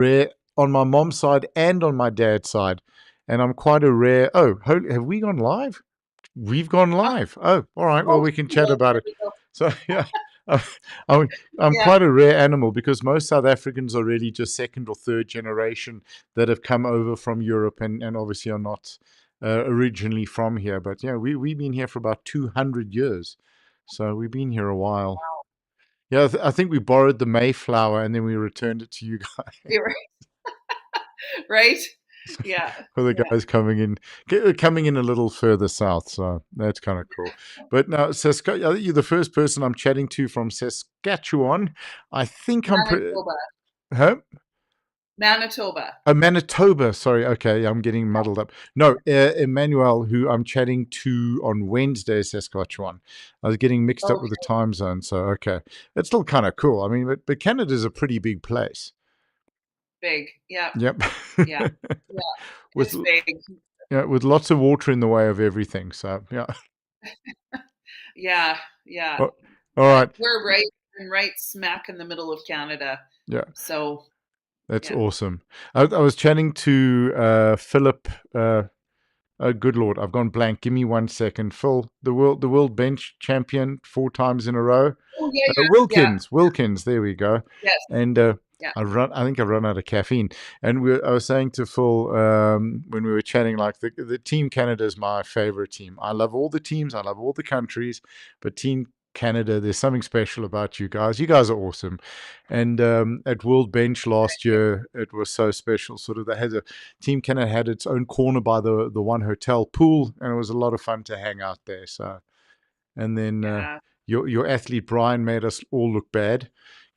rare on my mom's side and on my dad's side, and I'm quite a rare. Oh, have we gone live? We've gone Ah, live. Oh, all right. Well, oh, we can well, chat about there it. we go. So yeah, I- I'm Yeah, quite a rare animal because most South Africans are really just second or third generation that have come over from Europe and obviously are not originally from here. But yeah, we've been here for about 200 years, so we've been here a while. Yeah, I think we borrowed the Mayflower and then we returned it to you guys. you're right. Yeah, For the yeah. guys coming in a little further south, so that's kind of cool. But now, Saskatchewan, you're the first person I'm chatting to from Saskatchewan. I think Manitoba, huh? Manitoba. Manitoba. Sorry, okay, I'm getting muddled up. No, Emmanuel, who I'm chatting to on Wednesday, Saskatchewan. I was getting mixed up with the Okay, time zone, so okay, it's still kind of cool. I mean, but Canada's a pretty big place. big. Yeah, Yep. yeah, yeah. It with is big. Yeah, with lots of water in the way of everything. So yeah. Yeah, yeah. Oh, all But right. we're right smack in the middle of Canada. Yeah, So that's yeah. awesome. I was chatting to Philip. Oh, good Lord, I've gone blank. Give me 1 second. Phil, the world bench champion 4 times in a row. Oh yeah, yeah, Wilkins. There we go. yeah. Yes, And yeah. I think I run out of caffeine. And I was saying to Phil when we were chatting, like the Team Canada is my favorite team. I love all the teams. I love all the countries, but Team Canada, there's something special about you guys. You guys are awesome. And at World Bench last year, it was so special. Sort of, they had Team Canada had its own corner by the one hotel pool, and it was a lot of fun to hang out there. So, and then Yeah. your athlete Brian made us all look bad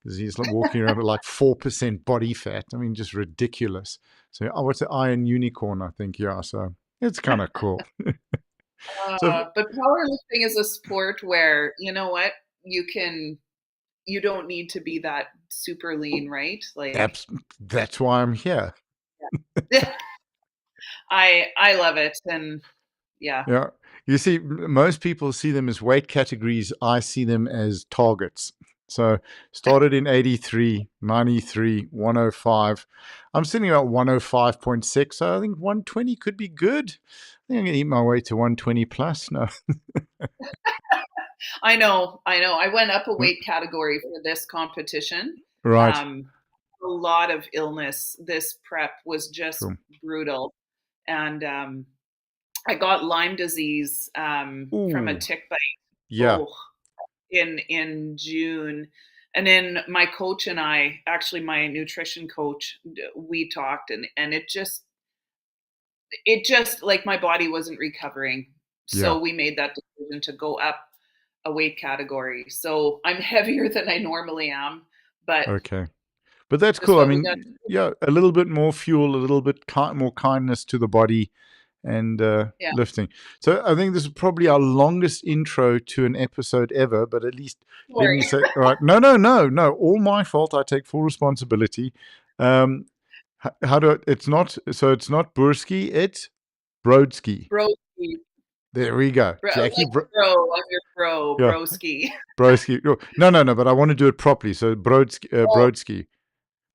because he's like walking around with like 4% body fat. I mean, just ridiculous. So, oh, what's the Iron Unicorn? I think, yeah. So it's kind of cool. So But powerlifting is a sport where, you know what, you can you don't need to be that super lean, right? Like that's that's why I'm here. I love it and yeah. Yeah. You see, most people see them as weight categories. I see them as targets. So started in 83, 93, 105. I'm sitting about 105.6. So I think 120 could be good. I think I'm going to eat my way to 120 plus. No. I know. I went up a weight category for this competition. Right. Um, a lot of illness. This prep was just Cool. brutal. And I got Lyme disease from a Ooh. tick bite. Yeah. Oh, in June. And then my coach and I, actually my nutrition coach, we talked and it just like my body wasn't recovering. Yeah. So we made that decision to go up a weight category. So I'm heavier than I normally am, but Okay. But that's just cool. I what we got. mean, yeah, a little bit more fuel, a little bit more kindness to the body and Yeah. lifting. So I think this is probably our longest intro to an episode ever, but at least let Sorry. me say, all right, no, all my fault. I take full responsibility. Um, how do it's not, so it's not Bursky, it's Brodsky. Broski. There we go. Like I'm your bro, Yeah, broski. Brodsky. Oh, no, but I want to do it properly. So Oh, Brodsky.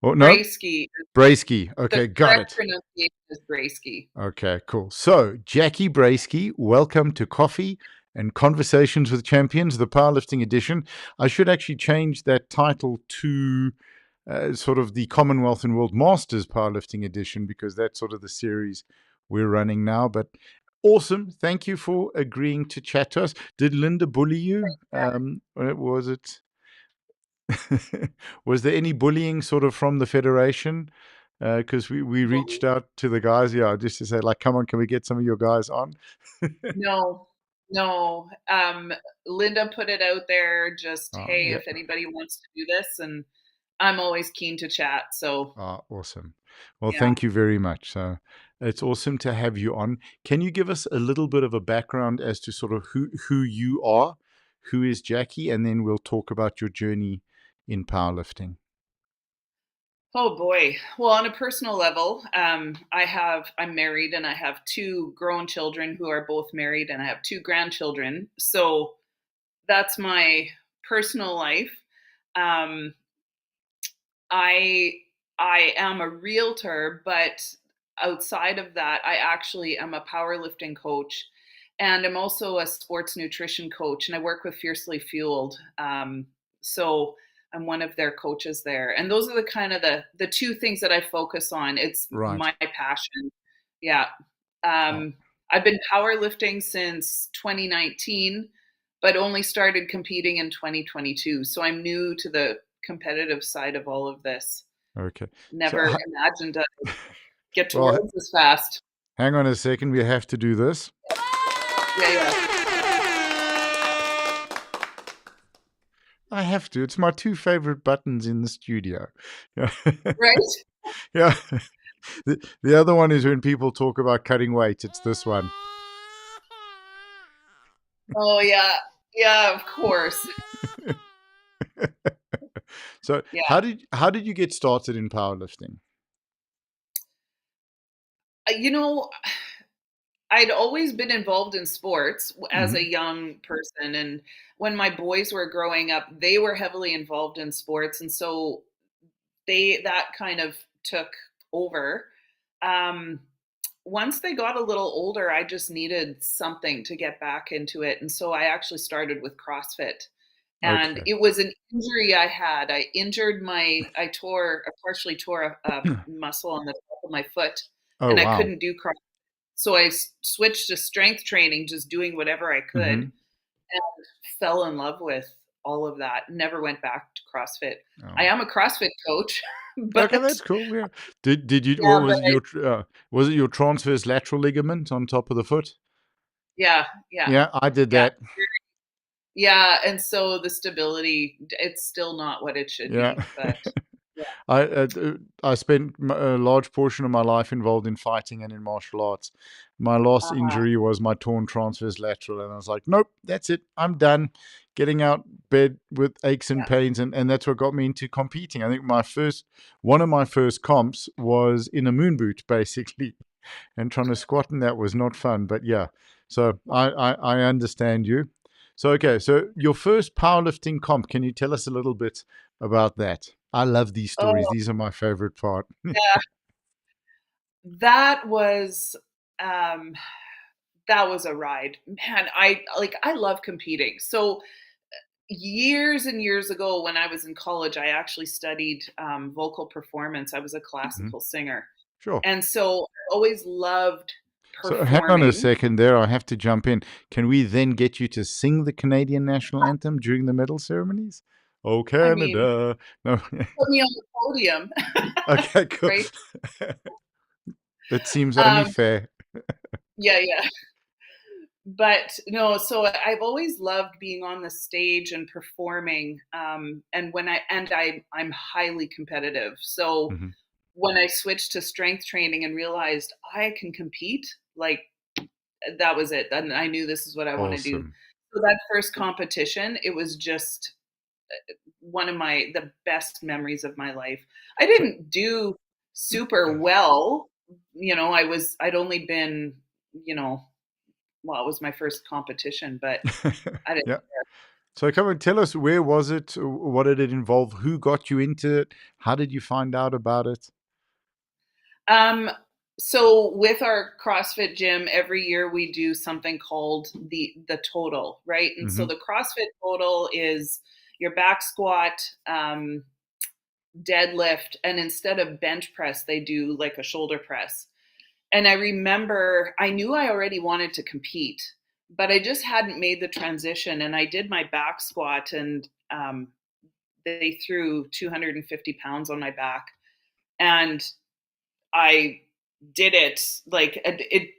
Oh, no, Braski. Braysky. The Okay, got correct it. pronunciation is Braski. Okay, cool. So, Jacqui Broesky, welcome to Coffee and Conversations with Champions, the powerlifting edition. I should actually change that title to sort of the Commonwealth and World Masters powerlifting edition because that's sort of the series we're running now. But awesome. Thank you for agreeing to chat to us. Did Linda bully you? Was it? Was there any bullying sort of from the federation? Because we reached out to the guys, yeah, just to say like, come on, can we get some of your guys on? No, no. Linda put it out there just, hey, Yeah, if anybody wants to do this, and I'm always keen to chat. So awesome. Well, yeah. thank you very much. So it's awesome to have you on. Can you give us a little bit of a background as to sort of who you are, who is Jacqui, and then we'll talk about your journey in powerlifting. Oh boy. Well, on a personal level, I'm married and I have two grown children who are both married, and I have two grandchildren. So that's my personal life. Um, I I am a realtor, but outside of that, I actually am a powerlifting coach, and I'm also a sports nutrition coach, and I work with Fiercely Fueled. So I'm one of their coaches there, and those are the kind of the two things that I focus on. It's Right. my passion. Yeah. Oh, Um, I've been powerlifting since 2019, but only started competing in 2022. So I'm new to the competitive side of all of this. okay. So, Never imagined I'd get to well, worlds this fast. hang on a second. We have to do this. Yeah, yeah. I have to. It's my two favorite buttons in the studio. Yeah. Right? Yeah. The other one is when people talk about cutting weight. It's this one. Oh, yeah. Yeah, of course. So, Yeah. how did you get started in powerlifting? You know, I'd always been involved in sports as a Hmm. young person, and when my boys were growing up, they were heavily involved in sports, and so they that kind of took over. Um, Once they got a little older, I just needed something to get back into it, and so I actually started with CrossFit. And Okay. it was an injury I had. I partially tore a muscle on the top of my foot, Oh and I wow. couldn't do CrossFit. So I switched to strength training, just doing whatever I could, Hmm. and fell in love with all of that. Never went back to CrossFit. I Oh. am a CrossFit coach, Okay, but that's cool. Yeah. Did you? yeah, What but was it? Was it your transverse lateral ligament on top of the foot? yeah, yeah, Yeah, I did yeah. that. Yeah, and so the stability, it's still not what it should Yeah. be, but yeah. I spent a large portion of my life involved in fighting and in martial arts. My last Uh-huh. injury was my torn transverse lateral, and I was like, nope, that's it. I'm done. Getting out bed with aches and Yeah. pains, and that's what got me into competing. I think one of my first comps was in a moon boot, basically, and trying to squat in that was not fun. But yeah, so I understand you. So okay, so your first powerlifting comp, can you tell us a little bit about that? I love these stories. Oh, These are my favorite part. yeah. That was um that was a ride. Man, I love competing. So years and years ago when I was in college, I actually studied vocal performance. I was a Mhm. classical singer. Sure. And so I always loved So hang on a performing. second there. I have to jump in. Can we then get you to sing the Canadian national anthem during the medal ceremonies? Oh, I mean, Canada. No. put me on the podium, Okay, cool. right? That seems only Um, fair. yeah, yeah. But no, so I've always loved being on the stage and performing. And I'm highly competitive. So Mhm. when I switched to strength training and realized I can compete, like that was it. And I knew this is what I want to do. Awesome. So that first competition, it was just one of the best memories of my life. I So didn't do super well. I'd only been, you know, well, it was my first competition, but I didn't. yeah. So come and tell us, where was it? What did it involve? Who got you into it? How did you find out about it? Um, so with our CrossFit gym, every year we do something called the total, right? And so Hmm. the CrossFit total is your back squat, deadlift, and instead of bench press, they do like a shoulder press. And I remember I knew I already wanted to compete, but I just hadn't made the transition. And I did my back squat, and they threw 250 pounds on my back, and I did it like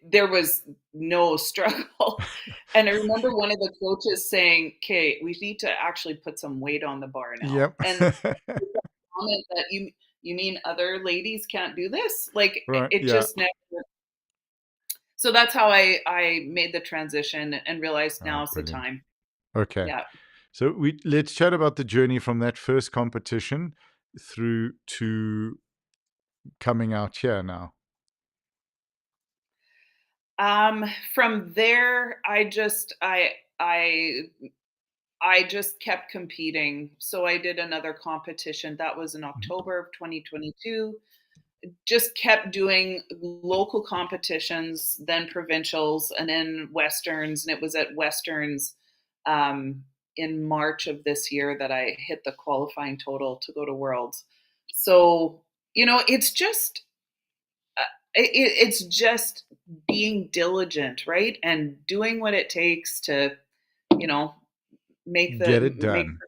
there was no struggle. And I remember one of the coaches saying, "Okay, we need to actually put some weight on the bar now." Yep. And comment that you mean other ladies can't do this? Like Right. it Yeah. just never. So that's how I made the transition and realized Oh, now's the brilliant. time. Okay. Yeah. So let's chat about the journey from that first competition through to coming out here now. From there, I I just kept competing. So I did another competition. That was in Mhm. October of 2022. Just kept doing local competitions, then provincials, and then westerns. And it was at westerns um, in March of this year that I hit the qualifying total to go to worlds. So it's just it's just being diligent, right, and doing what it takes to you know Get it make done.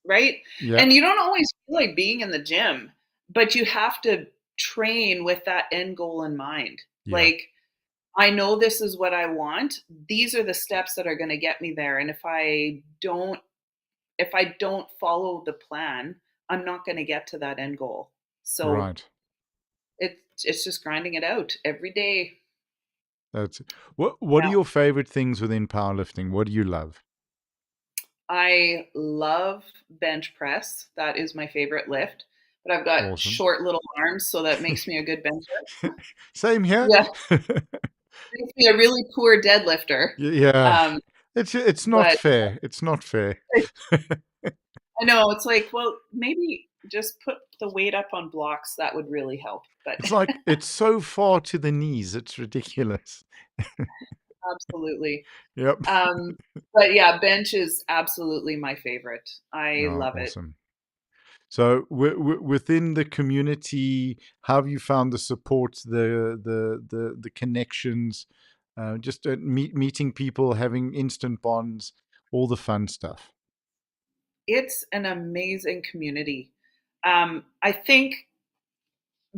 right? Yeah. And you don't always feel like being in the gym, but you have to train with that end goal in mind. Yeah. Like, I know this is what I want. These are the steps that are going to get me there. And if I don't follow the plan, I'm not going to get to that end goal. So Right. it's just grinding it out every day. That's what are Yeah. your favorite things within powerlifting? What do you love? I love bench press. That is my favorite lift. But I've got Awesome. short little arms, so that makes me a good bencher. Same here. Yeah, makes me a really poor deadlifter. Yeah. Um, It's not but fair. It's not fair. I know it's like, well, maybe just put the weight up on blocks. That would really help. But It's like it's so far to the knees. It's ridiculous. absolutely. Yep. Um, but yeah, bench is absolutely my favorite. I Oh, love it. awesome. So within the community, how have you found the support, the connections, just meeting people, having instant bonds, all the fun stuff? It's an amazing community. I think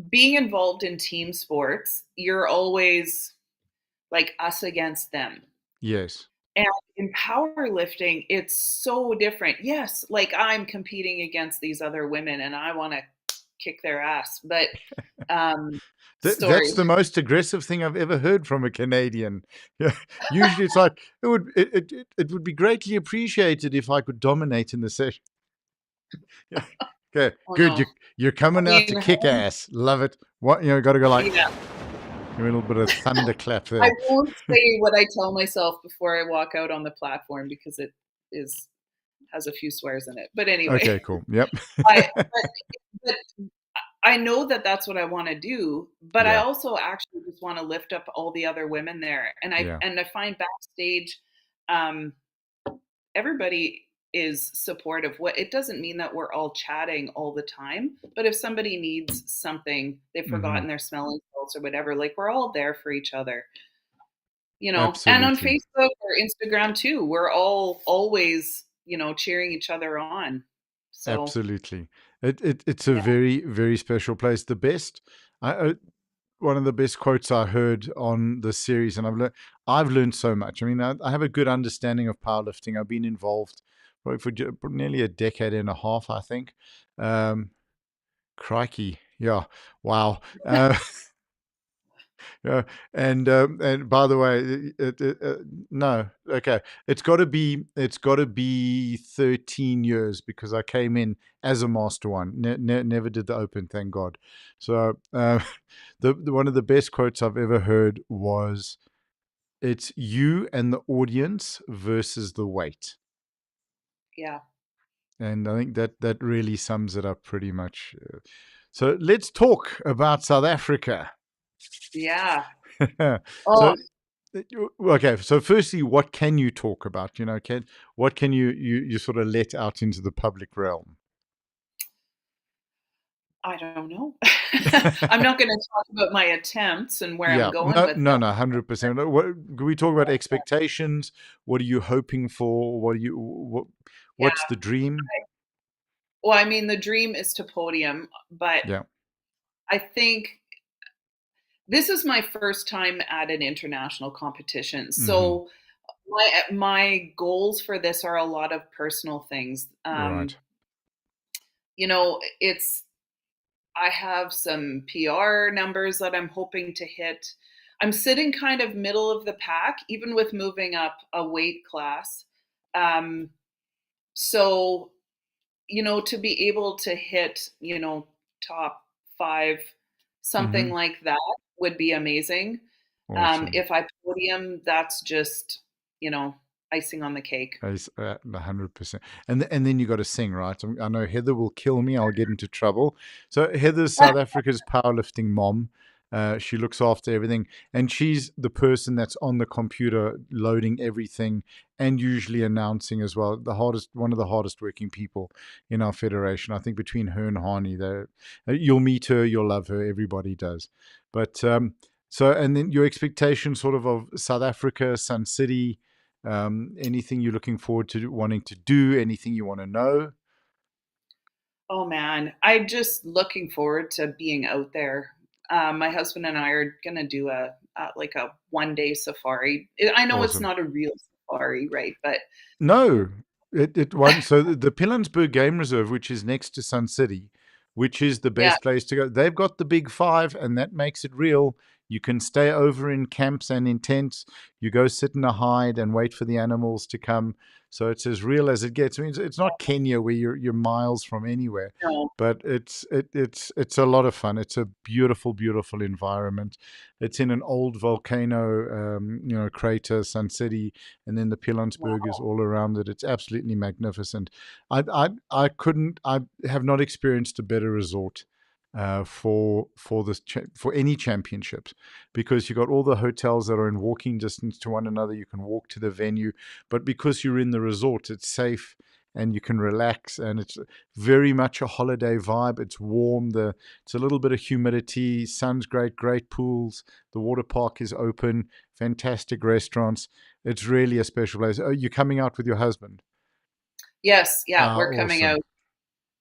being involved in team sports, you're always like us against them. Yes. And in powerlifting, it's so different. Yes, like I'm competing against these other women and I want to kick their ass. But That's sorry. the most aggressive thing I've ever heard from a Canadian. Yeah. Usually it's like it would be greatly appreciated if I could dominate in the session. Yeah. Okay, Oh good. no. You're I coming out to mean, kick ass. Love it. What got to go like yeah, a little bit of thunderclap I there. won't say what I tell myself before I walk out on the platform because it is has a few swears in it. But anyway, Okay, cool. Yep. I but I know that that's what I want to do, but I Yeah. also actually just want to lift up all the other women there. Yeah. And I find backstage, um, everybody is supportive. What it doesn't mean that we're all chatting all the time, but if somebody needs something, they've Hmm. forgotten their smelling salts or whatever, like we're all there for each other, And on Absolutely. Facebook or Instagram too, we're all always, cheering each other on. So Absolutely. It's a yeah, very, very special place. The best, one of the best quotes I heard on the series, and I've learned so much. I mean, I have a good understanding of powerlifting. I've been involved probably for nearly a decade and a half, I think. Um, Crikey, yeah, wow. Yeah, and by the way, no, okay, it's got to be 13 years because I came in as a master one, never did the open, thank God. So the one of the best quotes I've ever heard was, "It's you and the audience versus the weight," yeah, and I think that really sums it up pretty much. So let's talk about South Africa. yeah. So Oh, okay, so firstly, what can you talk about? What can you sort of let out into the public realm? I don't know. I'm not going to talk about my attempts and where I'm Yeah, going no, with no, them. no, 100%. What can we talk about expectations? What are you hoping for? Yeah. What's the dream? Well, I mean, the dream is to podium, but Yeah. I think this is my first time at an international competition. Mm-hmm. So my goals for this are a lot of personal things. Right. It's I have some PR numbers that I'm hoping to hit. I'm sitting kind of middle of the pack, even with moving up a weight class. Um, so to be able to hit, top five, Mm-hmm. something like that would be amazing. Awesome. If I podium, that's just, you know, icing on the cake. 100%. And then you got to sing, right? I know Heather will kill me. I'll get into trouble. So Heather's South Africa's powerlifting mom. She looks after everything, and she's the person that's on the computer loading everything and usually announcing as well. One of the hardest working people in our federation. I think between her and Hani, you'll meet her, you'll love her. Everybody does. But so, and then your expectation, sort of South Africa, Sun City. Anything you're looking forward to wanting to do? Anything you want to know? Oh man, I'm just looking forward to being out there. My husband and I are gonna do like a 1 day safari. I know it's Awesome. not a real safari, right? But No, it won't. So the Pilanesberg Game Reserve, which is next to Sun City, which is the yeah, best place to go, they've got the big five, and that makes it real. You can stay over in camps and in tents. You go sit in a hide and wait for the animals to come. So it's as real as it gets. I mean, it's not Kenya where you're miles from anywhere, no, but it's a lot of fun. It's a beautiful, beautiful environment. It's in an old volcano, crater, Sun City, and then the Pilansberg is wow. all around it. It's absolutely magnificent. I have not experienced a better resort for any championships, because you got all the hotels that are in walking distance to one another. You can walk to the venue, but because you're in the resort, it's safe and you can relax, and it's very much a holiday vibe. It's warm. It's a little bit of humidity. Sun's great. Great pools. The water park is open. Fantastic restaurants. It's really a special place. Oh, you're coming out with your husband? Yes, yeah, Ah, we're coming awesome. out.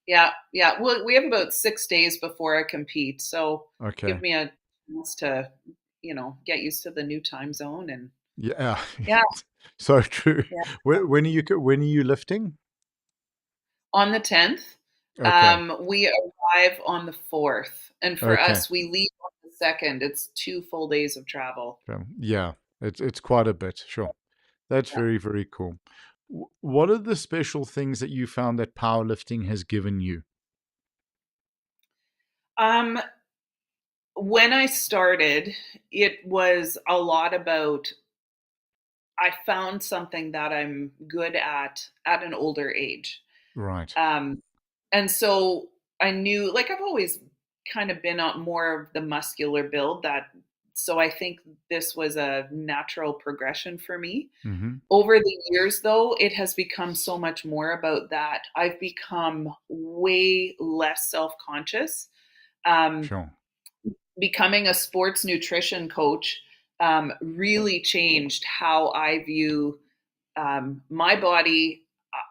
Yeah, yeah. Well, we have about 6 days before I compete, so give Okay. me a chance to, get used to the new time zone and Yeah. yeah, So true. yeah. When are you lifting? On the 10th, Okay. we arrive on the 4th, and for Okay. us, we leave on the 2nd. It's 2 full days of travel. Yeah. It's quite a bit. Sure. That's Yeah. very, very cool. What are the special things that you found that powerlifting has given you? Um, when I started, it was a lot about I found something that I'm good at an older age. Right. Um, and so I knew, like, I've always kind of been on more of the muscular build so I think this was a natural progression for me. Mm-hmm. Over the years, though, it has become so much more about that. I've become way less self conscious. Um, Sure. Becoming a sports nutrition coach really changed how I view my body,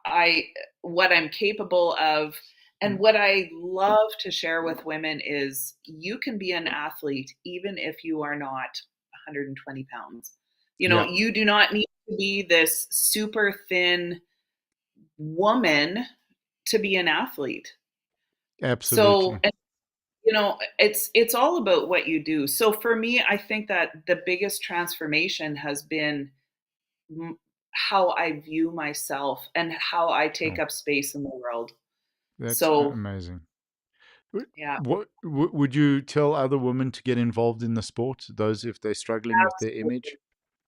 I what I'm capable of, and Mm. what I love to share with women is you can be an athlete even if you are not 120 pounds. Yeah. You do not need to be this super thin woman to be an athlete. So, Absolutely. it's all about what you do. So for me, I think that the biggest transformation has been how I view myself and how I take Sure. up space in the world. That's So, amazing. yeah, Would you tell other women to get involved in the sport? Those if they're struggling with their absolutely. image?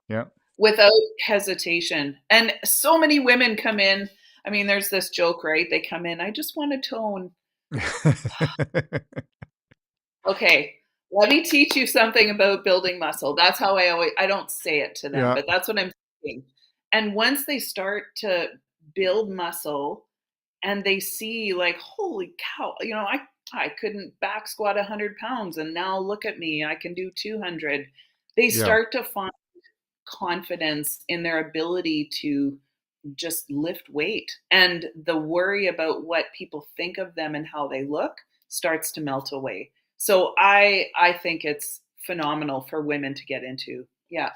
Yeah. Without hesitation. And so many women come in. I mean, there's this joke, right? They come in, I just want to tone. Okay, let me teach you something about building muscle. That's how I don't say it to them, Yeah. but that's what I'm saying. And once they start to build muscle and they see like, holy cow, I couldn't back squat 100 pounds and now look at me, I can do 200. They Yeah. start to find confidence in their ability to just lift weight, and the worry about what people think of them and how they look starts to melt away. So I think it's phenomenal for women to get into. Yeah.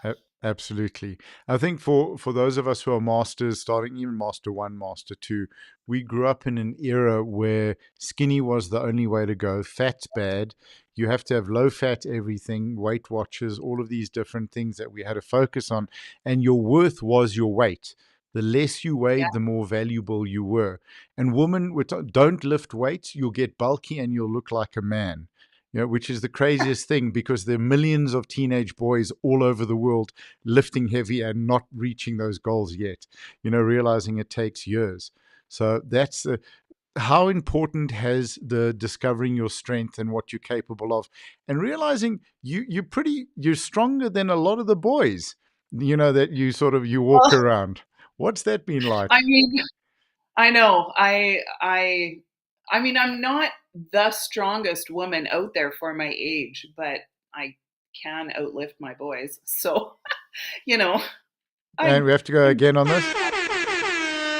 Absolutely. I think for those of us who are masters, starting even master one, master two, we grew up in an era where skinny was the only way to go. Fat's bad. You have to have low fat everything, Weight Watchers, all of these different things that we had to focus on. And your worth was your weight. The less you Yeah. weighed, the more valuable you were. And women don't lift weights, you'll get bulky and you'll look like a man. which is the craziest thing because there are millions of teenage boys all over the world lifting heavy and not reaching those goals yet, realizing it takes years. So that's how important has the discovering your strength and what you're capable of, and realizing you're stronger than a lot of the boys, that you walk Well, around. What's that been like? I mean, I know. I mean, I'm not the strongest woman out there for my age, but I can outlift my boys. So, you know, And I'm we have to go I'm again on this.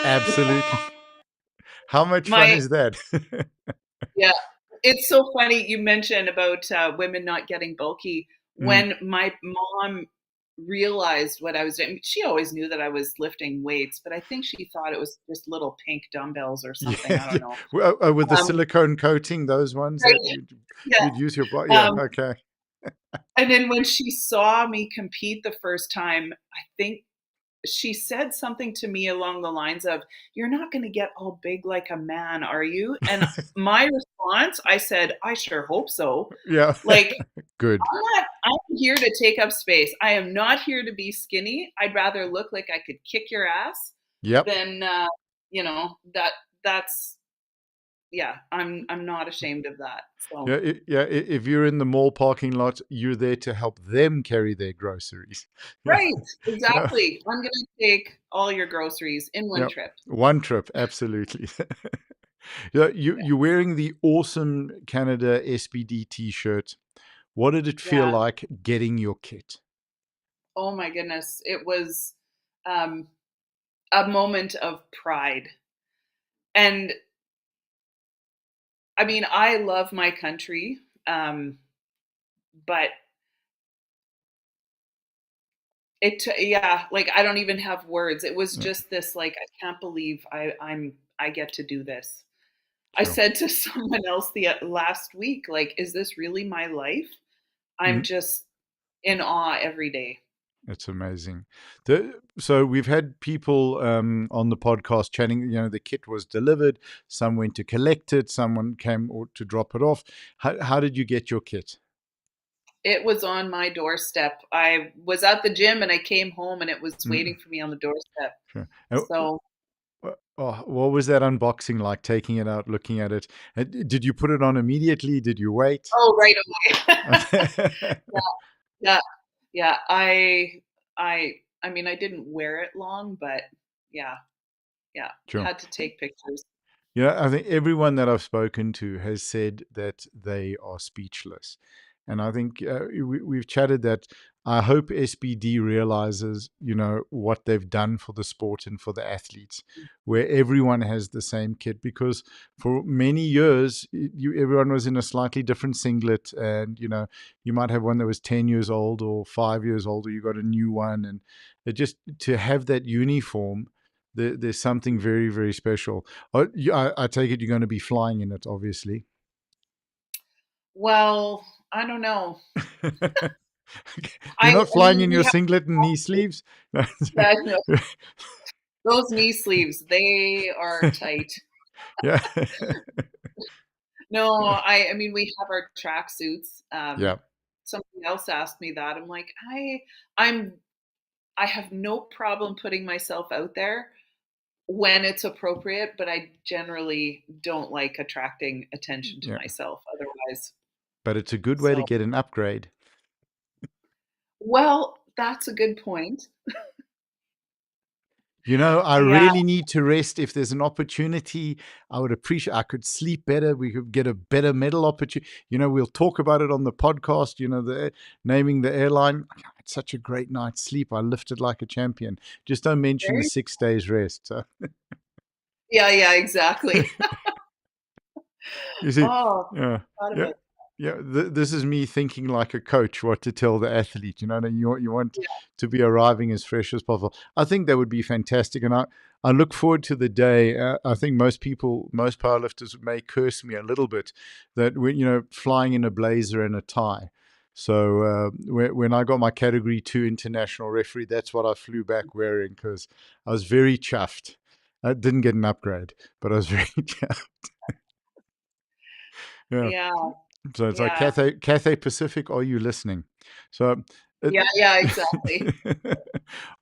Absolutely. How much fun my is that? yeah. It's so funny you mentioned about women not getting bulky. Mm. When my mom realized what I was doing, she always knew that I was lifting weights, but I think she thought it was just little pink dumbbells or something. Yeah, I yeah. don't know. Well, with the Um, silicone coating, those ones right, that yeah. you'd use your body. Yeah, Um, okay. and then when she saw me compete the first time, I think she said something to me along the lines of, "You're not going to get all big like a man, are you?" And my response, I said, "I sure hope so." Yeah. Like, Good. I'm here to take up space. I am not here to be skinny. I'd rather look like I could kick your ass Yep. than that's yeah, I'm not ashamed of that. Yeah, So, if you're in the mall parking lot, you're there to help them carry their groceries. Yeah. right, Yeah. exactly. I'm gonna take all your groceries in one Yeah. trip. One trip, absolutely. Yeah, you're wearing the awesome Canada SBD t-shirt. What did it feel Yeah. like getting your kit? Oh my goodness. It was um, a moment of pride. And I mean, I love my country, but yeah, like I don't even have words. It was Yeah, just this like I can't believe I get to do this. I sure. said to someone else the last week, like, is this really my life? I'm Mm. just in awe every day. It's amazing. So we've had people on the podcast chatting. The kit was delivered. Some went to collect it. Someone came to drop it off. How did you get your kit? It was on my doorstep. I was at the gym and I came home and it was Mm, waiting for me on the doorstep. sure. So, What was that unboxing like? Taking it out, looking at it. Did you put it on immediately? Did you wait? oh, right away. Okay. Yeah, yeah. I mean, I didn't wear it long, but yeah, yeah. Sure. Had to take pictures. I think everyone that I've spoken to has said that they are speechless. And I think we've chatted that I hope SBD realizes, what they've done for the sport and for the athletes, where everyone has the same kit. Because for many years, everyone was in a slightly different singlet. And, you might have one that was 10 years old or 5 years old, or you got a new one. And it just to have that uniform, there's something very, very special. Oh, I take it you're going to be flying in it, obviously. Well, I don't know. You're not I flying mean, in we your have singlet and knee sleeves? yeah, no, those knee sleeves, they are tight. Yeah. No, I mean, we have our track suits. Yeah. Somebody else asked me that. I'm like, I'm I have no problem putting myself out there when it's appropriate, but I generally don't like attracting attention to Yeah. myself otherwise. But it's a good way to So, get an upgrade. well, that's a good point. I Yeah, really need to rest. If there's an opportunity, I would appreciate. I could sleep better. We could get a better medal opportunity. We'll talk about it on the podcast. The naming the airline. I had such a great night's sleep. I lifted like a champion. Just don't mention the very 6 days rest. So, yeah, yeah, exactly. you see, Oh, yeah, thought yeah, about yeah. This is me thinking like a coach, what to tell the athlete. And you want yeah, to be arriving as fresh as possible. I think that would be fantastic, and I look forward to the day. I think most people, most powerlifters may curse me a little bit that when flying in a blazer and a tie. So when I got my Category 2 international referee, that's what I flew back wearing because I was very chuffed. I didn't get an upgrade, but I was very chuffed. Yeah. yeah. So it's like Yeah. Cathay Pacific, are you listening? So, it, Yeah, yeah, exactly.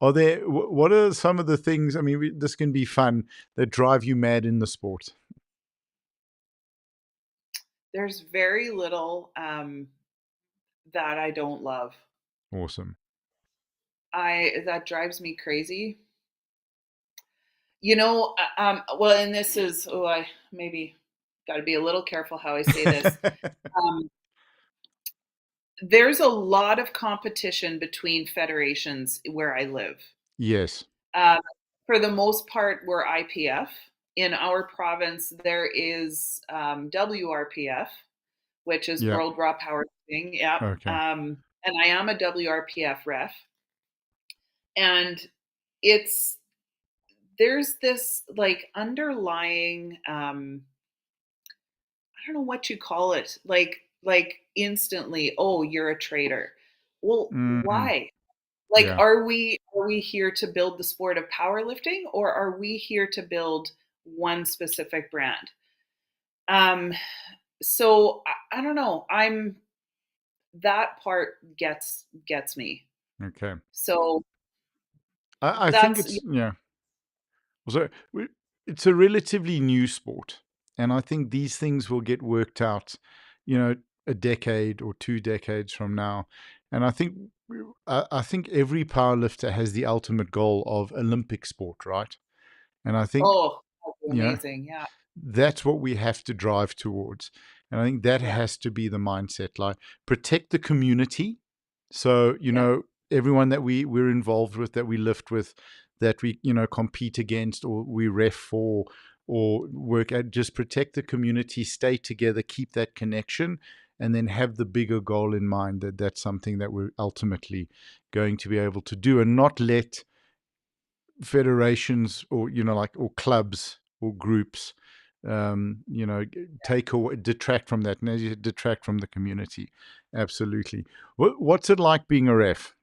are there? What are some of the things? I mean, this can be fun that drive you mad in the sport. There's very little that I don't love. Awesome. I That drives me crazy. Well, and this is, oh, I maybe got to be a little careful how I say this. Um, there's a lot of competition between federations where I live. Yes. Um, for the most part, we're IPF. In our province, there is WRPF, which is Yeah. World Raw Powerlifting. Yep. Okay. And I am a WRPF ref. And it's there's this like underlying I don't know what you call it, like instantly, oh, you're a traitor. Well, Mm, why? Like, yeah. are we here to build the sport of powerlifting, or are we here to build one specific brand? Um, so I don't know. That part gets me. Okay. So I think that's it's yeah. So it's a relatively new sport, and I think these things will get worked out, you know, a decade or 2 decades from now. And I think every powerlifter has the ultimate goal of Olympic sport, right? And I think oh, that'd be you know amazing. Yeah, that's what we have to drive towards. And I think that yeah, has to be the mindset. Like protect the community. So, yeah, everyone that we're involved with, that we lift with, that we, compete against or we ref for or work at, just protect the community, stay together, keep that connection, and then have the bigger goal in mind that that's something that we're ultimately going to be able to do and not let federations or like or clubs or groups take away detract from that and as you detract from the community. Absolutely. What's it like being a ref?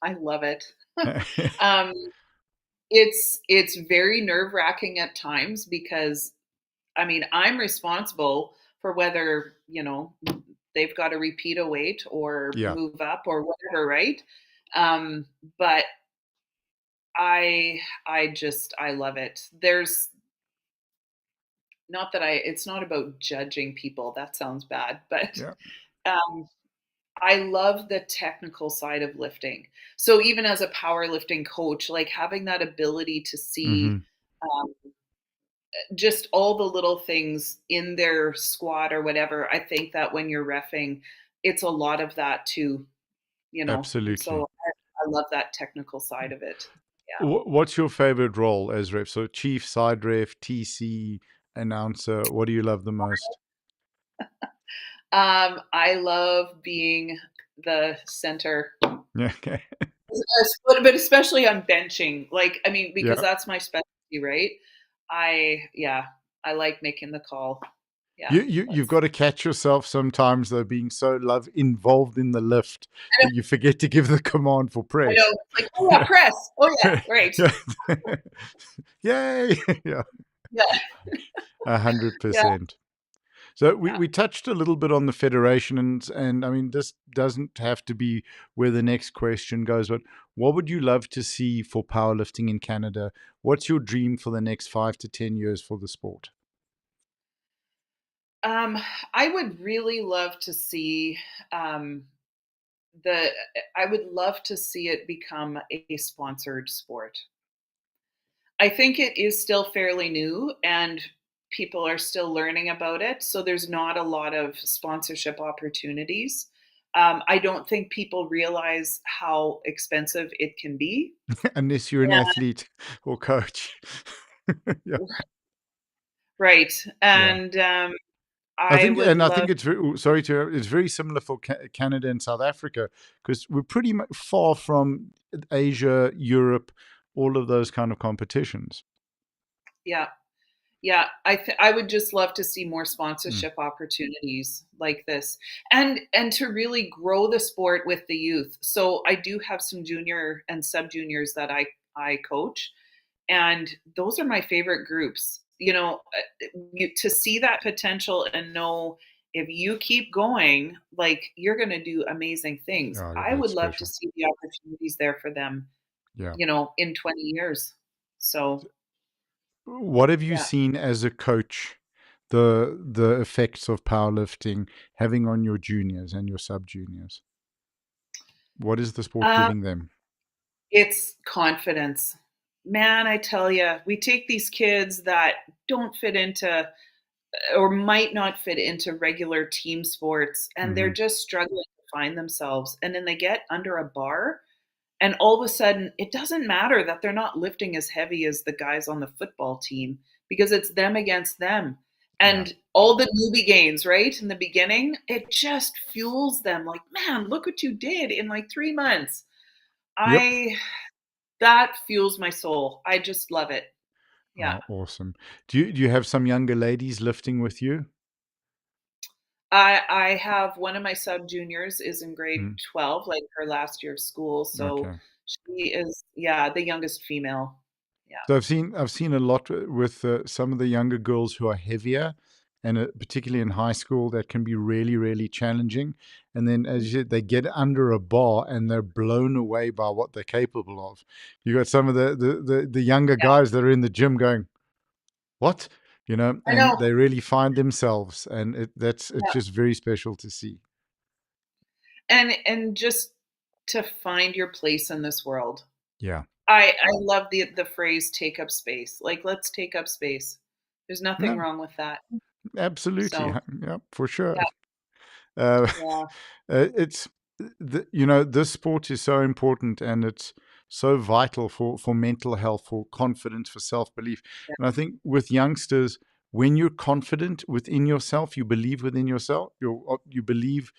I love it. um, it's very nerve wracking at times because I mean I'm responsible for whether they've got to repeat a weight or Yeah. move up or whatever, right? Um, but I love it. There's not that I it's not about judging people. That sounds bad, but Yeah. um, I love the technical side of lifting. So even as a powerlifting coach, like having that ability to see Hmm. um, just all the little things in their squat or whatever. I think that when you're refing, it's a lot of that too, and Absolutely. so I love that technical side of it. Yeah. What's your favorite role as ref? So chief, side ref, TC, announcer. What do you love the most? I love being the center, Yeah. Okay. but especially on benching. Like, I mean, because Yeah. that's my specialty, right? Yeah, I like making the call. Yeah, You've that's. got to catch yourself sometimes though, being so involved in the lift I that you forget to give the command for know. press. It's like, oh yeah, press. Oh yeah, right. Yeah. Yay! Yeah, Yeah, yeah. 100%. So we, Yeah. we touched a little bit on the federation, and I mean this doesn't have to be where the next question goes, but what would you love to see for powerlifting in Canada? What's your dream for the next 5 to 10 years for the sport? Um, I would really love to see um, the. I would love to see it become a sponsored sport. I think it is still fairly new and people are still learning about it. So there's not a lot of sponsorship opportunities. I don't think people realize how expensive it can be. Unless you're an Yeah. athlete or coach. Yeah, Right. yeah. And I would I love, think it's very sorry to it's very similar for Canada and South Africa because we're pretty much far from Asia, Europe, all of those kind of competitions. yeah. Yeah, I would just love to see more Mm. sponsorship opportunities like this, and to really grow the sport with the youth. So I do have some junior and sub juniors that I coach, and those are my favorite groups. you know, to see that potential and know if you keep going, like you're going to do amazing things. Oh, I that's would love to special. see the opportunities there for them, Yeah. in 20 years. So, What have you yeah. seen as a coach, the effects of powerlifting having on your juniors and your sub juniors? What is the sport Um, giving them? it's confidence. Man, I tell you, we take these kids that don't fit into or might not fit into regular team sports and they're Hmm. just struggling to find themselves. And then they get under a bar. And all of a sudden, it doesn't matter that they're not lifting as heavy as the guys on the football team because it's them against them. Yeah. And all the newbie gains, right? In the beginning, it just fuels them like, man, look what you did in like 3 months. Yep. I, that fuels my soul. I just love it. Yeah. Oh, awesome. Do you have some younger ladies lifting with you? I have one of my sub juniors is in grade Mm, 12, like her last year of school. So okay. she is, yeah, the youngest female. Yeah. So I've seen a lot with some of the younger girls who are heavier, and particularly in high school, that can be really really challenging. And then, as you said, they get under a bar and they're blown away by what they're capable of. You got some of the younger Yeah. guys that are in the gym going, "What?" I know. And they really find themselves, and it's Yeah. just very special to see. And just to find your place in this world. Yeah, I love the phrase take up space. Like let's take up space. There's nothing no, wrong with that. absolutely, So, yeah, for sure. yeah, Uh, yeah, it's this sport is so important, and it's so vital for mental health, for confidence, for self-belief. yeah, And I think with youngsters, when you're confident within yourself, you believe within yourself, you believe,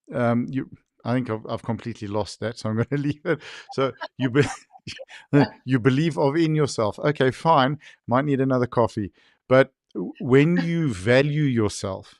you I think I've completely lost that, so I'm going to leave it. So you believe of in yourself. Okay, fine, might need another coffee. But when you value yourself,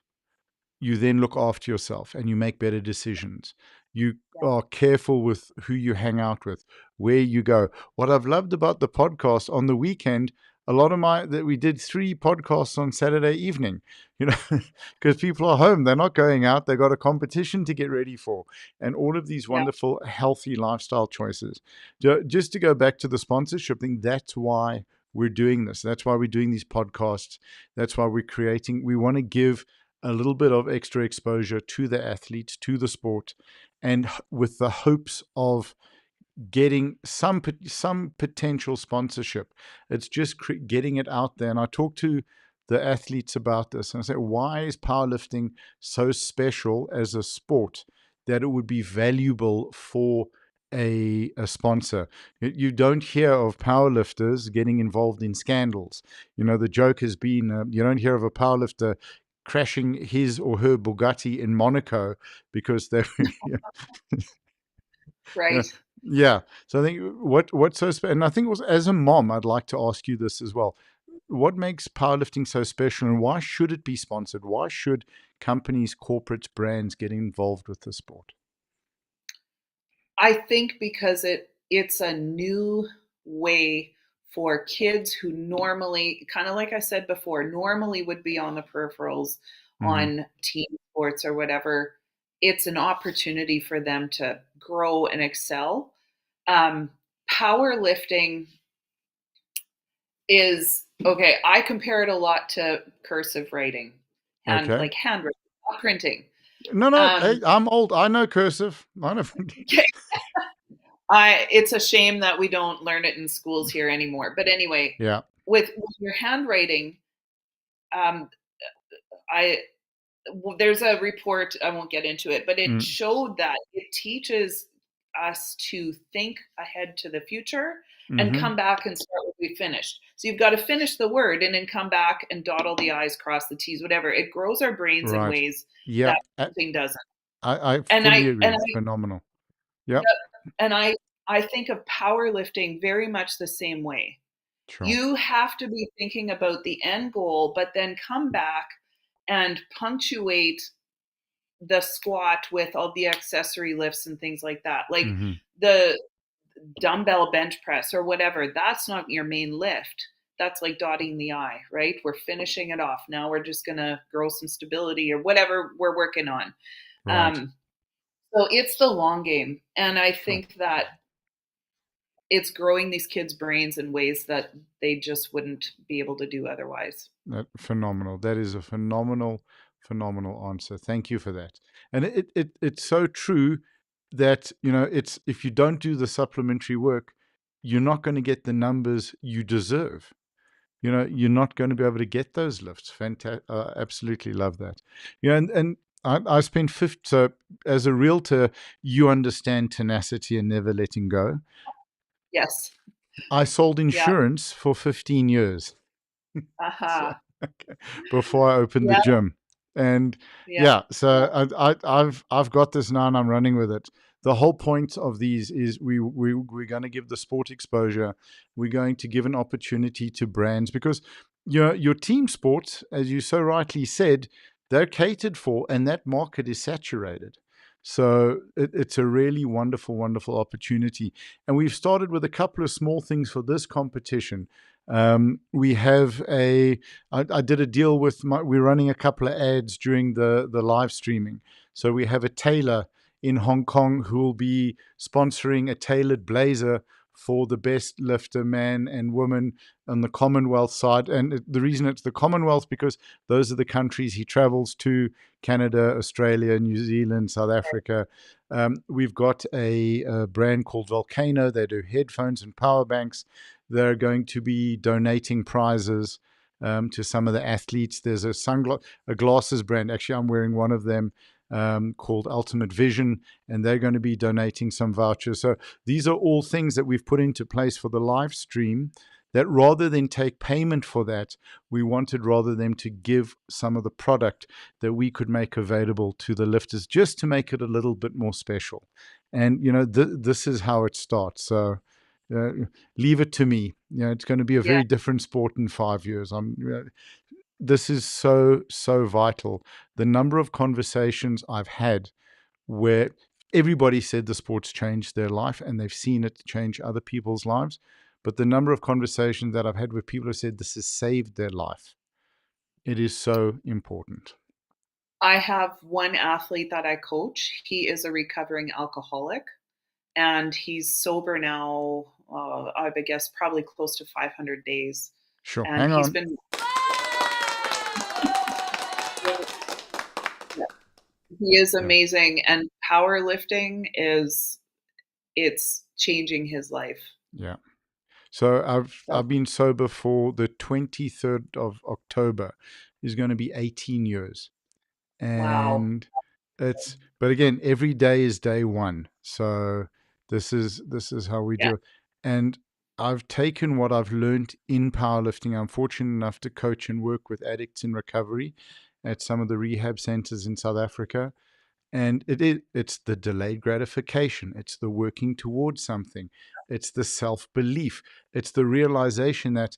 you then look after yourself and you make better decisions. You yeah, are careful with who you hang out with, where you go. What I've loved about the podcast on the weekend, a lot of that we did 3 podcasts on Saturday evening, because people are home, they're not going out, they've got a competition to get ready for, and all of these yeah, wonderful, healthy lifestyle choices. Just to go back to the sponsorship thing, that's why we're doing this. That's why we're doing these podcasts. That's why we want to give a little bit of extra exposure to the athletes, to the sport, and with the hopes of getting some potential sponsorship. It's just getting it out there. And I talk to the athletes about this, and I say, why is powerlifting so special as a sport that it would be valuable for a sponsor? You don't hear of powerlifters getting involved in scandals. The joke has been, you don't hear of a powerlifter crashing his or her Bugatti in Monaco because they yeah, right. yeah. So I think what's so and I think, as a mom, I'd like to ask you this as well. What makes powerlifting so special, and why should it be sponsored? Why should companies, corporates, brands get involved with the sport? I think because it's a new way for kids who normally, kind of like I said before, normally would be on the peripherals Hmm. on team sports or whatever. It's an opportunity for them to grow and excel. Um, Powerlifting is okay. I compare it a lot to cursive writing, Okay. like handwriting, not printing. No, no. Um, Hey, I'm old. I know cursive. I know. I It's a shame that we don't learn it in schools here anymore. But anyway, Yeah. with your handwriting, um, I there's a report. I won't get into it, but it Mm, showed that it teaches us to think ahead to the future and mm-hmm. come back and start what we finished. So you've got to finish the word and then come back and dot all the i's, cross the t's, whatever. It grows our brains in Right. ways Yeah. that printing doesn't. I And fully I agree. Phenomenal. Yep. Yep. And I think of powerlifting very much the same way. Sure. You have to be thinking about the end goal, but then come back and punctuate the squat with all the accessory lifts and things like that. Like Mm-hmm. the dumbbell bench press or whatever, that's not your main lift. that's like dotting the I, right? We're finishing it off. Now we're just going to grow some stability or whatever we're working on. Right. Um, so it's the long game. And I Sure. think that it's growing these kids' brains in ways that they just wouldn't be able to do otherwise. Phenomenal. That is a phenomenal, phenomenal answer. Thank you for that. And it's so true that, it's, if you don't do the supplementary work, you're not going to get the numbers you deserve. You're not going to be able to get those lifts. Fantastic. Absolutely love that. And I spent 50, so as a realtor, you understand tenacity and never letting go. Yes. I sold Yeah. insurance for 15 years. So, Aha. okay, before I opened the Yeah. gym. And Yeah. yeah, so Yeah. I've got this now and I'm running with it. The whole point of these is we're going to give the sport exposure. We're going to give an opportunity to brands because your team sports, as you so rightly said, they're catered for and that market is saturated. So it's a really wonderful, wonderful opportunity. And we've started with a couple of small things for this competition. We have I did a deal with we're running a couple of ads during the live streaming. So we have a tailor in Hong Kong who will be sponsoring a tailored blazer for the best lifter, man and woman on the Commonwealth side. And the reason it's the Commonwealth because those are the countries he travels to: Canada, Australia, New Zealand, South Africa. We've got a brand called Volcano. They do headphones and power banks. They're going to be donating prizes to some of the athletes. There's a glasses brand. Actually, I'm wearing one of them called Ultimate Vision, and they're going to be donating some vouchers. So these are all things that we've put into place for the live stream. That rather than take payment for that, we wanted rather them to give some of the product that we could make available to the lifters, just to make it a little bit more special. And this is how it starts. So uh, leave it to me. It's going to be a Yeah. very different sport in 5 years. This is so, so vital. The number of conversations I've had where everybody said the sport's changed their life and they've seen it change other people's lives. But the number of conversations that I've had with people who said this has saved their life, it is so important. I have one athlete that I coach. He is a recovering alcoholic and he's sober now, I would guess probably close to 500 days. Sure. And Hang he's on. been, he is Yeah. amazing. And powerlifting it's changing his life. Yeah. So So, I've been sober for the 23rd of October is going to be 18 years. wow. And but again, every day is day one. So this is how we Yeah. do it. And I've taken what I've learned in powerlifting. I'm fortunate enough to coach and work with addicts in recovery at some of the rehab centers in South Africa. And it's the delayed gratification. It's the working towards something. It's the self-belief. It's the realization that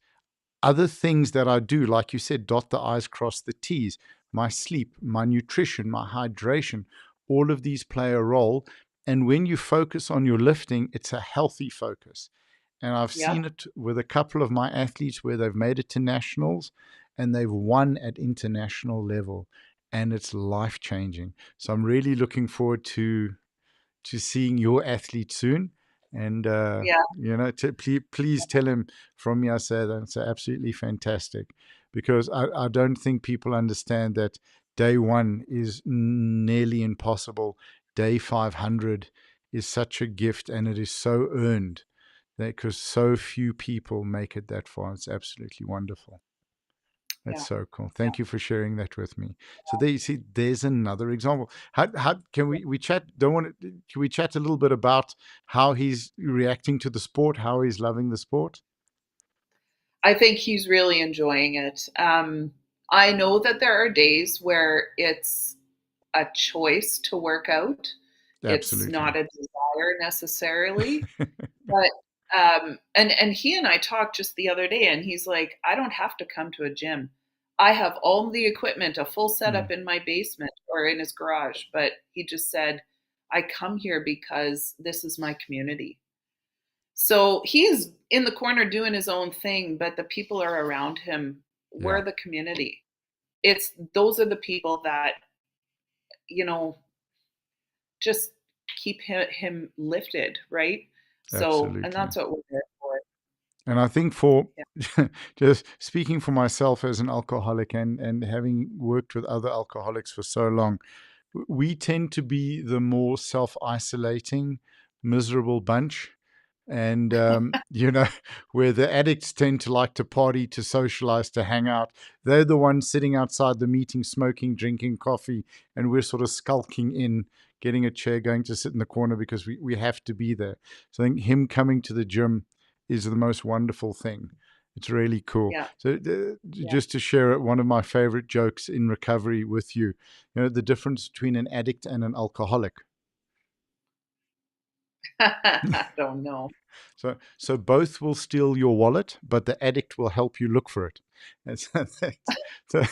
other things that I do, like you said, dot the I's, cross the T's, my sleep, my nutrition, my hydration, all of these play a role. And when you focus on your lifting, it's a healthy focus. And I've Yep. seen it with a couple of my athletes where they've made it to nationals and they've won at international level. And it's life changing. So I'm really looking forward to seeing your athlete soon. And Yeah. please tell him from me I say that it's absolutely fantastic, because I don't think people understand that day one is nearly impossible. Day 500 is such a gift, and it is so earned that because so few people make it that far. It's absolutely wonderful. That's Yeah. so cool. Yeah. Thank you for sharing that with me. So there you see, there's another example. How can we chat? Don't want to, can we chat a little bit about how he's reacting to the sport, how he's loving the sport? I think he's really enjoying it. I know that there are days where it's a choice to work out. It's Absolutely. not a desire necessarily, but and he and I talked just the other day, and he's like, I don't have to come to a gym. I have all the equipment, a full Mm, setup in my basement or in his garage. But he just said, I come here because this is my community. So he's in the corner doing his own thing, but the people are around him. Yeah, We're the community. It's those are the people that, you know, just keep him lifted, right? So, and absolutely. that's what we're there for. And I think for Yeah. just speaking for myself as an alcoholic and having worked with other alcoholics for so long, we tend to be the more self-isolating, miserable bunch. And where the addicts tend to like to party, to socialize, to hang out, they're the ones sitting outside the meeting, smoking, drinking coffee, and we're sort of skulking in, getting a chair, going to sit in the corner because we have to be there. So I think him coming to the gym is the most wonderful thing. It's really cool. Yeah. So just to share one of my favorite jokes in recovery with you, the difference between an addict and an alcoholic. I don't know. So both will steal your wallet, but the addict will help you look for it. And so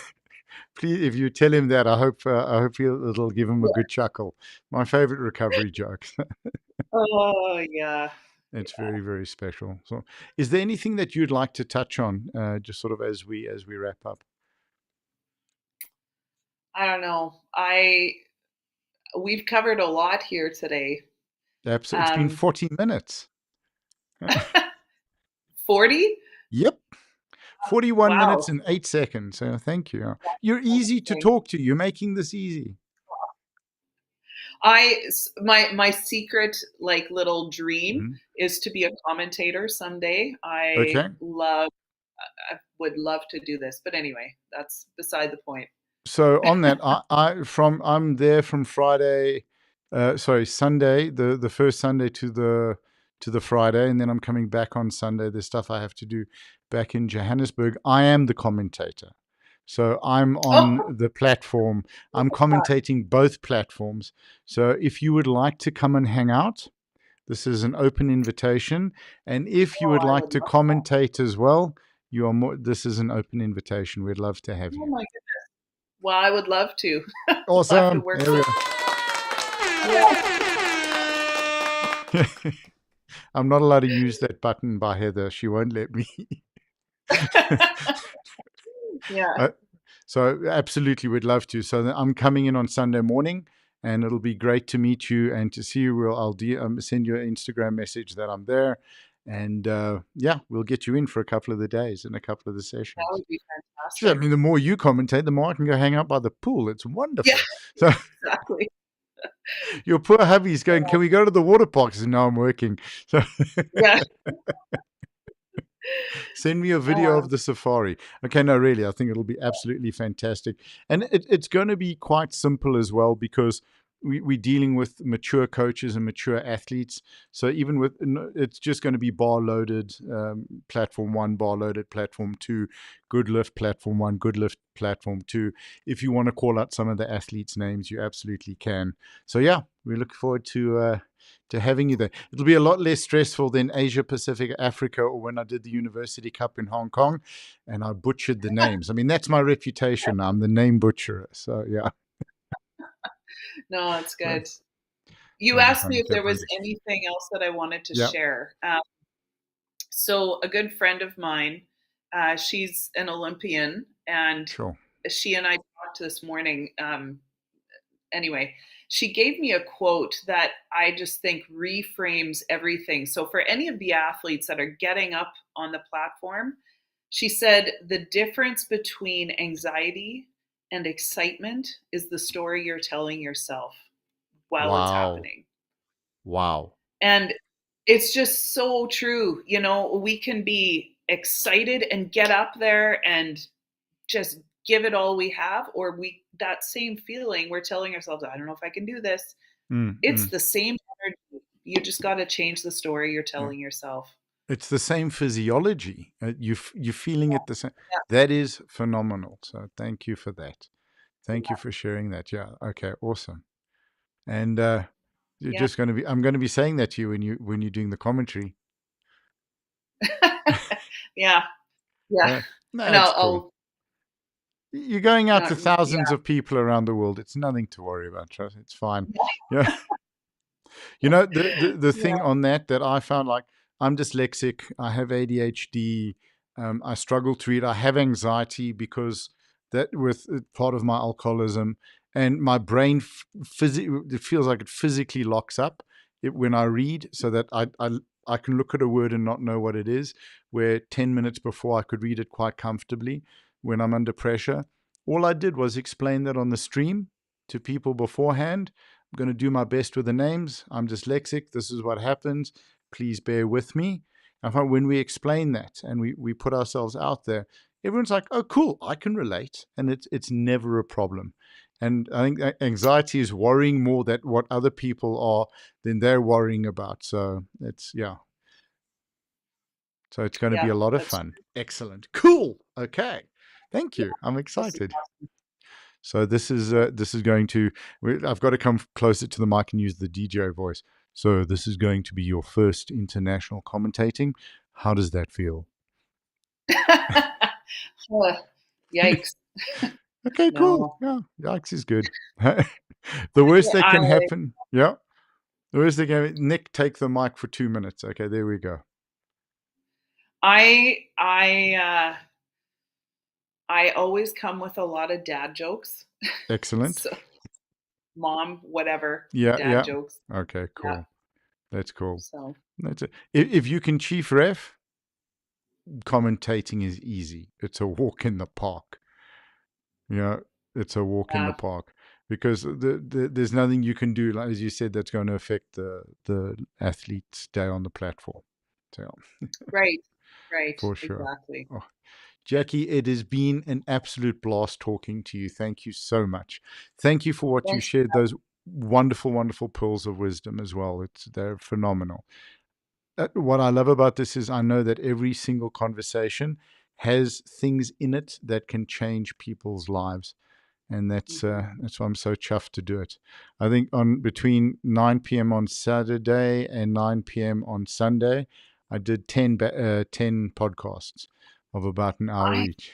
please, if you tell him that, I hope it'll give him a good chuckle. My favorite recovery joke. Oh, yeah. It's very, very special. So, is there anything that you'd like to touch on, just sort of as we wrap up? I don't know. I We've covered a lot here today. Absolutely, it's been Um, 40 minutes. 40? Yep, 41 minutes Wow. and 8 seconds. So thank you. You're easy to Interesting. talk to. You're making this easy. My secret like little dream Mhm. is to be a commentator someday. Okay. I would love to do this, but anyway, that's beside the point. So on that, I'm there from Friday, sorry, Sunday, the first Sunday to the Friday, and then I'm coming back on Sunday. There's stuff I have to do back in Johannesburg. I am the commentator. So I'm Oh, on the platform. I'm commentating both platforms. So if you would like to come and hang out, this is an open invitation. And if you would I like would to love. commentate as well, you are more. This is an open invitation. We'd love to have Oh you. my goodness. Well, I would love to. We'll have to Awesome. work There we some. go. Yeah. I'm not allowed to use that button by Heather. She won't let me. Yeah. Uh, so absolutely, we'd love to. So I'm coming in on Sunday morning, and it'll be great to meet you and to see you. I'll send you an Instagram message that I'm there, and yeah, we'll get you in for a couple of the days and a couple of the That sessions. would be So, I fantastic. mean, the more you commentate, the more I can go hang out by the pool. It's Yeah, wonderful. So exactly. your poor hubby's going, "Can we go to the water park?" I said, "No, I'm working." So Yeah. send me a video Uh, of the safari. Okay, no, really, I think it'll be absolutely fantastic. And it's going to be quite simple as well because we're dealing with mature coaches and mature athletes. So even with it's just going to be bar loaded, platform one, bar loaded, platform two, good lift, platform one, good lift, platform two. If you want to call out some of the athletes' names, you absolutely can. So yeah, we look forward to having you there. It'll be a lot less stressful than Asia Pacific, Africa, or when I did the University Cup in Hong Kong and I butchered the names. I mean, that's my reputation. I'm the name butcherer. So, yeah, no, it's so good. You that'll be asked me fun. if Okay, there was brilliant. anything else that I wanted to Yeah, share. So a good friend of mine, she's an Olympian, and sure. she and I talked this morning. Anyway, she gave me a quote that I just think reframes everything. So for any of the athletes that are getting up on the platform, she said the difference between anxiety and excitement is the story you're telling yourself while it's Wow. happening. Wow. And it's just so true. You know, we can be excited and get up there and just give it all we have, or we that same feeling we're telling ourselves, I don't know if I can do this. Mm, It's mm. the same energy. You just got to change the story you're Yeah. telling yourself. It's the same physiology. You're feeling it the same. Yeah, That is phenomenal. So thank you for that. Thank you for sharing that. Yeah. Okay. Awesome. And you're yeah, just going to be. I'm going to be saying that to you when you're doing the commentary. yeah, yeah. Uh, And that's cool. I'll You're going out to yeah, thousands of people around the world. It's nothing to worry about. Trust. It's fine. Yeah. The yeah, thing on that I found, like, I'm dyslexic. I have ADHD. I struggle to read. I have anxiety because that with part of my alcoholism, and my brain it feels like it physically locks up when I read, so that I can look at a word and not know what it is. Where 10 minutes before I could read it quite comfortably when I'm under pressure. All I did was explain that on the stream to people beforehand. I'm going to do my best with the names. I'm dyslexic. This is what happens. Please bear with me. I find when we explain that and we put ourselves out there, everyone's like, oh, cool, I can relate. And it's never a problem. And I think anxiety is worrying more that what other people are than they're worrying about. So yeah. So it's going to be Yeah, a lot of that's fun. Excellent. Cool. Okay. Thank yeah, you. I'm this is excited. So this is going to. I've got to come closer to the mic and use the DJ voice. So this is going to be your first international commentating. How does that feel? oh, yikes. Okay, cool. No. Yeah, yikes is good. The worst that I can happen. Yeah, the worst that can. Nick, take the mic for 2 minutes. Okay, there we go. I always come with a lot of dad jokes. Excellent. So mom, whatever, Yeah, dad yeah. jokes. Okay, Yeah. cool. That's cool. So That's it. If you can chief ref, commentating is easy. It's a walk in the park. Yeah, it's a walk in the yeah. park because there's nothing you can do, like as you said, that's going to affect the athlete's day on the platform. So Right. Right. for sure. Exactly. Oh, Jacqui, it has been an absolute blast talking to you. Thank you so much. Thank you for what you Thanks. shared. Those wonderful, wonderful pearls of wisdom as well. They're phenomenal. What I love about this is I know that every single conversation has things in it that can change people's lives, and Mhm. that's why I'm so chuffed to do it. I think on between 9 p.m. on Saturday and 9 p.m. on Sunday, I did 10 podcasts of about an hour I each.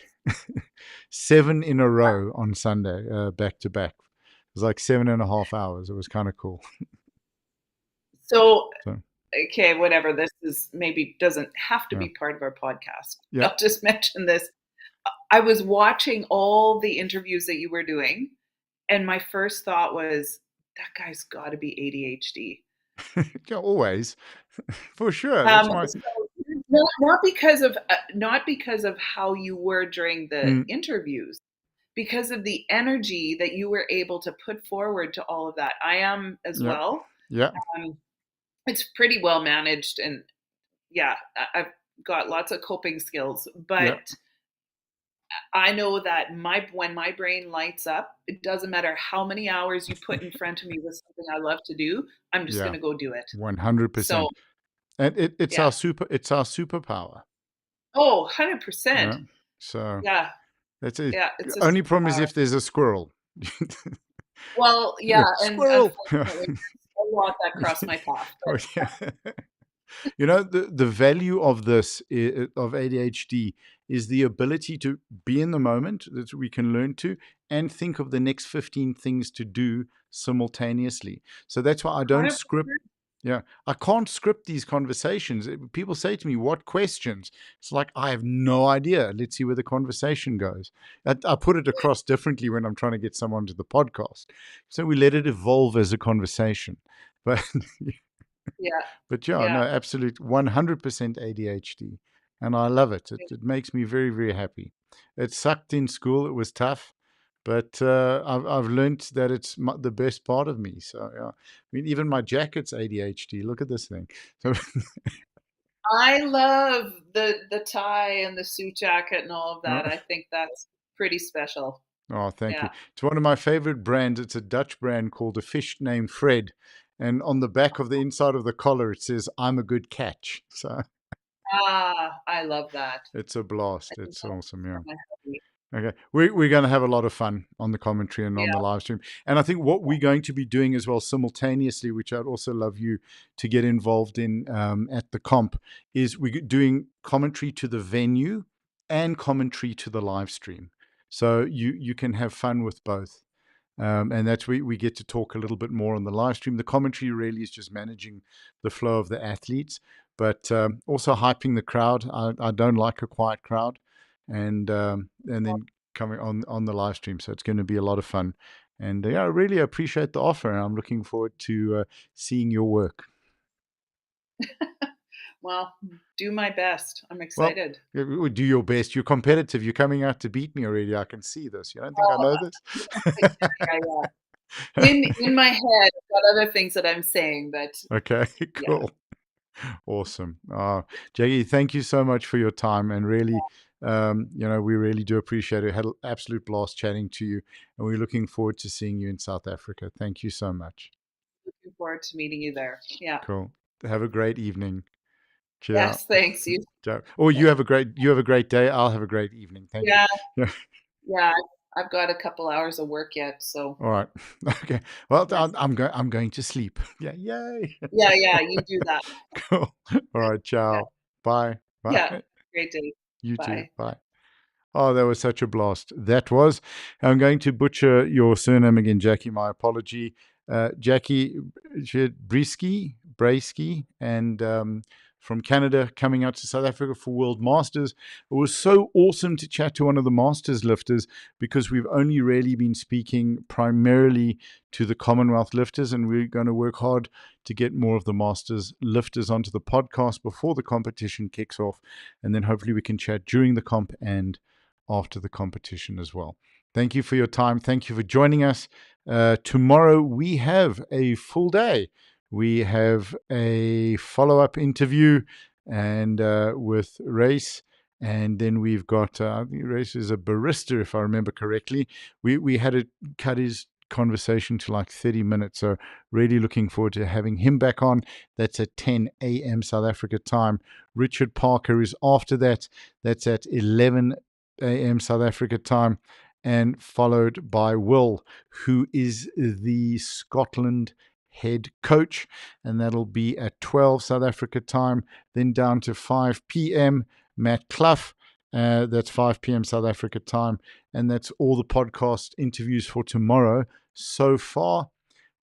7 in a row on Sunday, back to back. It was like 7.5 hours. It was kind of cool. so So okay, whatever. This is maybe doesn't have to yeah, be part of our podcast. yeah. I'll just mention this. I was watching all the interviews that you were doing, and my first thought was, that guy's got to be ADHD. Yeah, always for sure. That's why. So not because of how you were during the Mm, interviews, because of the energy that you were able to put forward to all of that. I am as yeah, well. yeah, Um, it's pretty well managed, and yeah, I've got lots of coping skills, yeah. but I know that when my brain lights up, it doesn't matter how many hours you put in front of me with something I love to do, I'm just Yeah, gonna go do it. So 100%. And yeah. it's our superpower. Oh, 100%. Yeah. So Yeah. that's it. Yeah, it's a Only problem is superpower. if there's a squirrel. Well, yeah, and Squirrel. unfortunately, there's a lot that crossed my path, Oh, but yeah. You know, the value of this of ADHD is the ability to be in the moment that we can learn to and think of the next 15 things to do simultaneously. So that's why I don't script. 100%. Yeah, I can't script these conversations. People say to me, "What questions?" It's like I have no idea. Let's see where the conversation goes. I put it across differently when I'm trying to get someone to the podcast. So we let it evolve as a conversation. But Yeah, but yeah, no, yeah. absolute 100% ADHD, and I love it. It makes me very very happy. It sucked in school. It was tough, but I've learned that it's the best part of me. So yeah, I mean, even my jacket's ADHD. Look at this thing. So I love the tie and the suit jacket and all of that. uh, I think that's pretty special. oh, thank you. Yeah. It's one of my favorite brands. It's a Dutch brand called a fish named Fred, and on the back of the inside of the collar it says "I'm a good catch." So Ah, I love that. it's a I blast. think It's that's awesome. Yeah. my hobby. Okay, we're going to have a lot of fun on the commentary and on the Yeah. live stream. And I think what we're going to be doing as well simultaneously, which I'd also love you to get involved in at the comp, is we're doing commentary to the venue and commentary to the live stream. So you can have fun with both. And that's where we get to talk a little bit more on the live stream. The commentary really is just managing the flow of the athletes. but also hyping the crowd. I don't like a quiet crowd, and then coming on the live stream. So it's going to be a lot of fun. And yeah, I really appreciate the offer. And I'm looking forward to seeing your work. Well, do my best. I'm Well, excited. do your best. You're competitive. You're coming out to beat me already. I can see this. You don't think I Oh, know this? yeah, yeah, yeah. In my head, I've got other things that I'm saying, but Okay, yeah, cool. Awesome. Jacqui, thank you so much for your time. And really, we really do appreciate it. Had an absolute blast chatting to you. And we're looking forward to seeing you in South Africa. Thank you so much. looking forward to meeting you there. Yeah. Cool. Have a great evening. Ciao. Yes, thanks. You. Ciao. Or you have a great day. I'll have a great evening. Thank you. Yeah, Yeah. yeah. I've got a couple hours of work yet, so All right. Okay. Well, yes. I'm going to sleep. Yeah. Yay. Yeah, yeah, you do that. Cool. All right. Yeah. Ciao. Bye. Yeah. Bye. Great day. You too. Bye. Bye. Oh, that was such a blast. That was. I'm going to butcher your surname again, Jacqui. My apology. Jacqui Broesky, and from Canada, coming out to South Africa for World Masters. It was so awesome to chat to one of the Masters lifters because we've only really been speaking primarily to the Commonwealth lifters, and we're going to work hard to get more of the Masters lifters onto the podcast before the competition kicks off, and then hopefully we can chat during the comp and after the competition as well. Thank you for your time. Thank you for joining us. Tomorrow we have a full day. We have a follow-up interview and with Race, and then we've got I think Race is a barista, if I remember correctly. We had to cut his conversation to like 30 minutes, so really looking forward to having him back on. That's at 10 a.m. South Africa time. Richard Parker is after that. That's at 11 a.m. South Africa time, and followed by Will, who is the Scotland head coach, and that'll be at 12 South Africa time. Then down to 5 p.m. Matt Clough. That's 5 p.m. South Africa time, and that's all the podcast interviews for tomorrow so far.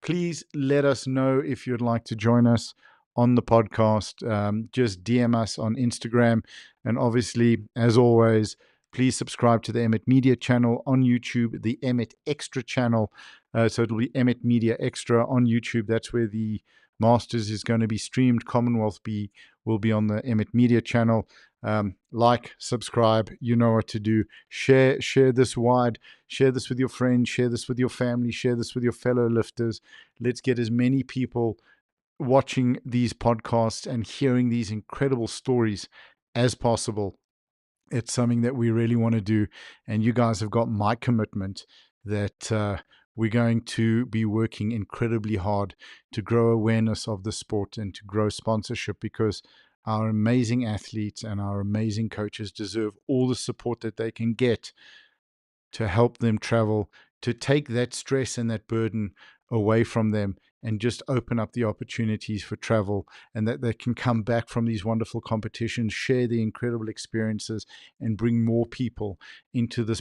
Please let us know if you'd like to join us on the podcast. Just DM us on Instagram, and obviously, as always, please subscribe to the Emmett Media channel on YouTube, the Emmett Extra channel. So it'll be Emmett Media Extra on YouTube. That's where the Masters is going to be streamed. Commonwealth will be on the Emmett Media channel. Like, subscribe, you know what to do. Share this wide. Share this with your friends. Share this with your family. Share this with your fellow lifters. Let's get as many people watching these podcasts and hearing these incredible stories as possible. It's something that we really want to do, and you guys have got my commitment that we're going to be working incredibly hard to grow awareness of the sport and to grow sponsorship, because our amazing athletes and our amazing coaches deserve all the support that they can get to help them travel, to take that stress and that burden away from them, and just open up the opportunities for travel, and that they can come back from these wonderful competitions, share the incredible experiences, and bring more people into this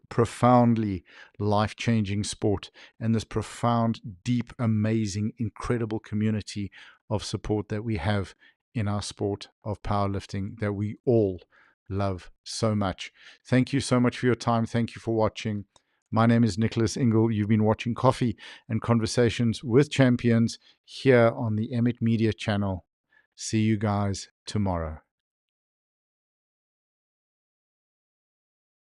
profoundly life-changing sport and this profound, deep, amazing, incredible community of support that we have in our sport of powerlifting that we all love so much. Thank you so much for your time. Thank you for watching. My name is Nicholas Ingle. You've been watching Coffee and Conversations with Champions here on the Emmett Media channel. See you guys tomorrow.